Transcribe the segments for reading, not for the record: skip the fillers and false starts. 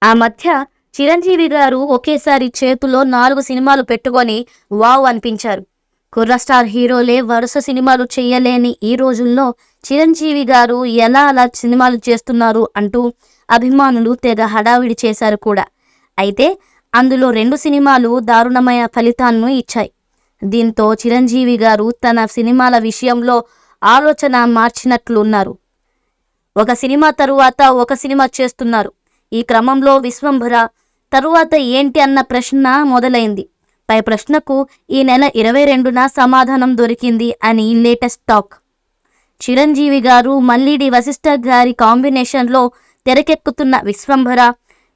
ఆ మధ్య చిరంజీవి గారు ఒకేసారి చేతిలో 4 సినిమాలు పెట్టుకొని వావ్ అనిపించారు. కుర్ర స్టార్ హీరోలే వరుస సినిమాలు చేయలేని ఈ రోజుల్లో చిరంజీవి గారు ఎలా అలా సినిమాలు చేస్తున్నారు అంటూ అభిమానులు తెగ హడావిడి చేశారు కూడా. అయితే అందులో 2 సినిమాలు దారుణమైన ఫలితాలను ఇచ్చాయి. దీంతో చిరంజీవి గారు తన సినిమాల విషయంలో ఆలోచన మార్చినట్లున్నారు. ఒక సినిమా తరువాత ఒక సినిమా చేస్తున్నారు. ఈ క్రమంలో విశ్వంభర తరువాత ఏంటి అన్న ప్రశ్న మొదలైంది. పై ప్రశ్నకు ఈ నెల 22న సమాధానం దొరికింది అని లేటెస్ట్ టాక్. చిరంజీవి గారు మల్లిడి వశిష్ఠ గారి కాంబినేషన్లో తెరకెక్కుతున్న విశ్వంభర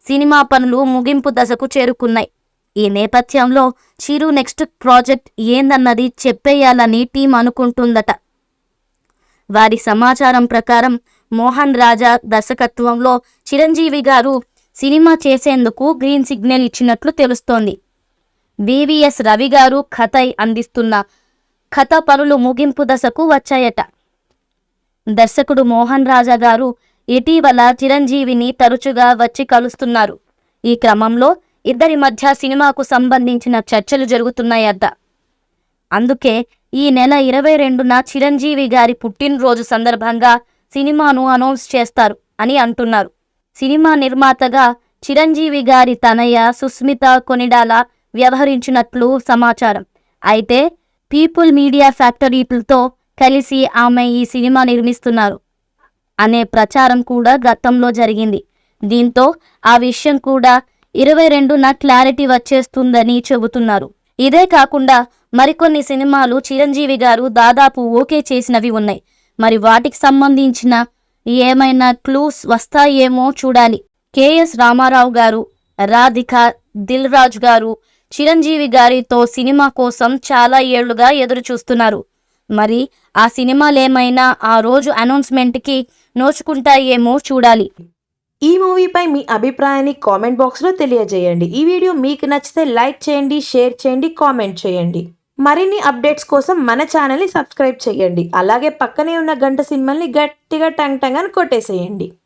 సినిమా పనులు ముగింపు దశకు చేరుకున్నాయి. ఈ నేపథ్యంలో చిరు నెక్స్ట్ ప్రాజెక్ట్ ఏందన్నది చెప్పేయాలని టీం అనుకుంటుందట. వారి సమాచారం ప్రకారం మోహన్ రాజా దర్శకత్వంలో చిరంజీవి గారు సినిమా చేసేందుకు గ్రీన్ సిగ్నల్ ఇచ్చినట్లు తెలుస్తోంది. వివిఎస్ రవి గారు కథ అందిస్తున్న కథ పనులు ముగింపు దశకు వచ్చాయట. దర్శకుడు మోహన్ రాజా గారు ఇటీవల చిరంజీవిని తరచుగా వచ్చి కలుస్తున్నారు. ఈ క్రమంలో ఇద్దరి మధ్య సినిమాకు సంబంధించిన చర్చలు జరుగుతున్నాయట. అందుకే ఈ నెల 22న చిరంజీవి గారి పుట్టినరోజు సందర్భంగా సినిమాను అనౌన్స్ చేస్తారు అని అంటున్నారు. సినిమా నిర్మాతగా చిరంజీవి గారి తనయ సుస్మిత కొనిడాల వ్యవహరించినట్లు సమాచారం. అయితే పీపుల్ మీడియా ఫ్యాక్టరీలతో కలిసి ఆమె ఈ సినిమా నిర్మిస్తున్నారు అనే ప్రచారం కూడా గతంలో జరిగింది. దీంతో ఆ విషయం కూడా 22న క్లారిటీ వచ్చేస్తుందని చెబుతున్నారు. ఇదే కాకుండా మరికొన్ని సినిమాలు చిరంజీవి గారు దాదాపు ఓకే చేసినవి ఉన్నాయి. మరి వాటికి సంబంధించిన ఏమైనా క్లూస్ వస్తాయేమో చూడాలి. కెఎస్ రామారావు గారు, రాధిక, దిల్ రాజు గారు చిరంజీవి గారితో సినిమా కోసం చాలా ఏళ్లుగా ఎదురు చూస్తున్నారు. మరి ఆ సినిమాలేమైనా ఆ రోజు అనౌన్స్మెంట్కి నోచుకుంటాయేమో చూడాలి. ఈ మూవీపై మీ అభిప్రాయాన్ని కామెంట్ బాక్స్లో తెలియజేయండి. ఈ వీడియో మీకు నచ్చితే లైక్ చేయండి, షేర్ చేయండి, కామెంట్ చేయండి. మరిన్ని అప్డేట్స్ కోసం మన ఛానల్ని సబ్స్క్రైబ్ చేయండి. అలాగే పక్కనే ఉన్న గంట సింబల్ని గట్టిగా టంగ్ టంగ్ అని కొట్టేసేయండి.